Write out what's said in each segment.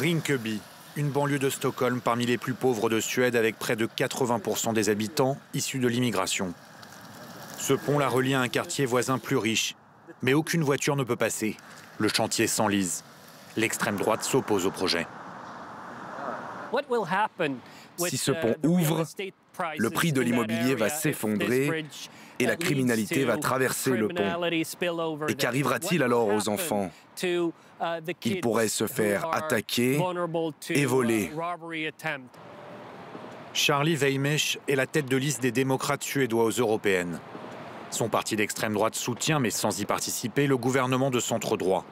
Rinkeby, une banlieue de Stockholm parmi les plus pauvres de Suède avec près de 80% des habitants issus de l'immigration. Ce pont la relie à un quartier voisin plus riche, mais aucune voiture ne peut passer. Le chantier s'enlise. L'extrême droite s'oppose au projet. Si ce pont ouvre, le prix de l'immobilier va s'effondrer et la criminalité va traverser le pont. Et qu'arrivera-t-il alors aux enfants? Ils pourraient se faire attaquer et voler. Charlie Weimesch est la tête de liste des démocrates suédois aux européennes. Son parti d'extrême droite soutient, mais sans y participer, le gouvernement de centre droit.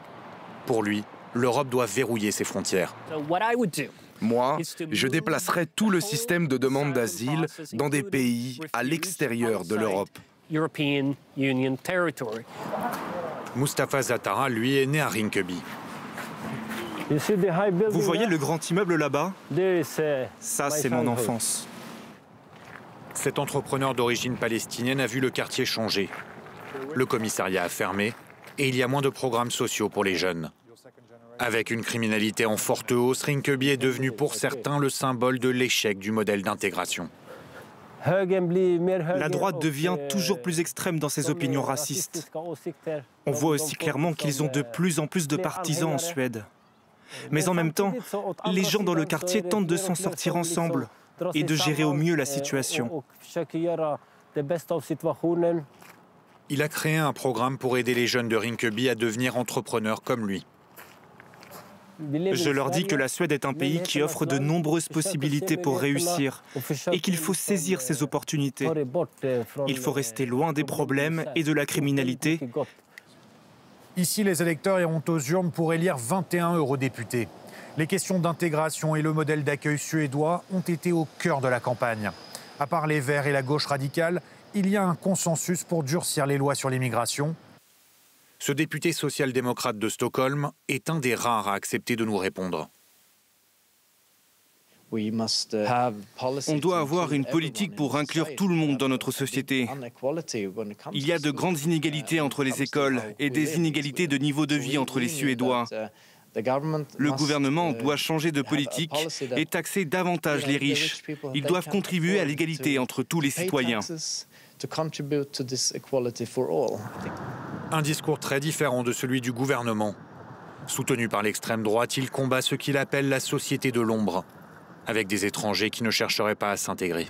Pour lui, l'Europe doit verrouiller ses frontières. Moi, je déplacerai tout le système de demande d'asile dans des pays à l'extérieur de l'Europe. Mustafa Zatara, lui, est né à Rinkeby. Vous voyez le grand immeuble là-bas? Ça, c'est mon enfance. Cet entrepreneur d'origine palestinienne a vu le quartier changer. Le commissariat a fermé et il y a moins de programmes sociaux pour les jeunes. Avec une criminalité en forte hausse, Rinkeby est devenu pour certains le symbole de l'échec du modèle d'intégration. La droite devient toujours plus extrême dans ses opinions racistes. On voit aussi clairement qu'ils ont de plus en plus de partisans en Suède. Mais en même temps, les gens dans le quartier tentent de s'en sortir ensemble et de gérer au mieux la situation. Il a créé un programme pour aider les jeunes de Rinkeby à devenir entrepreneurs comme lui. Je leur dis que la Suède est un pays qui offre de nombreuses possibilités pour réussir et qu'il faut saisir ces opportunités. Il faut rester loin des problèmes et de la criminalité. Ici, les électeurs iront aux urnes pour élire 21 eurodéputés. Les questions d'intégration et le modèle d'accueil suédois ont été au cœur de la campagne. À part les Verts et la gauche radicale, il y a un consensus pour durcir les lois sur l'immigration. Ce député social-démocrate de Stockholm est un des rares à accepter de nous répondre. On doit avoir une politique pour inclure tout le monde dans notre société. Il y a de grandes inégalités entre les écoles et des inégalités de niveau de vie entre les Suédois. Le gouvernement doit changer de politique et taxer davantage les riches. Ils doivent contribuer à l'égalité entre tous les citoyens. Un discours très différent de celui du gouvernement. Soutenu par l'extrême droite, il combat ce qu'il appelle la société de l'ombre, avec des étrangers qui ne chercheraient pas à s'intégrer.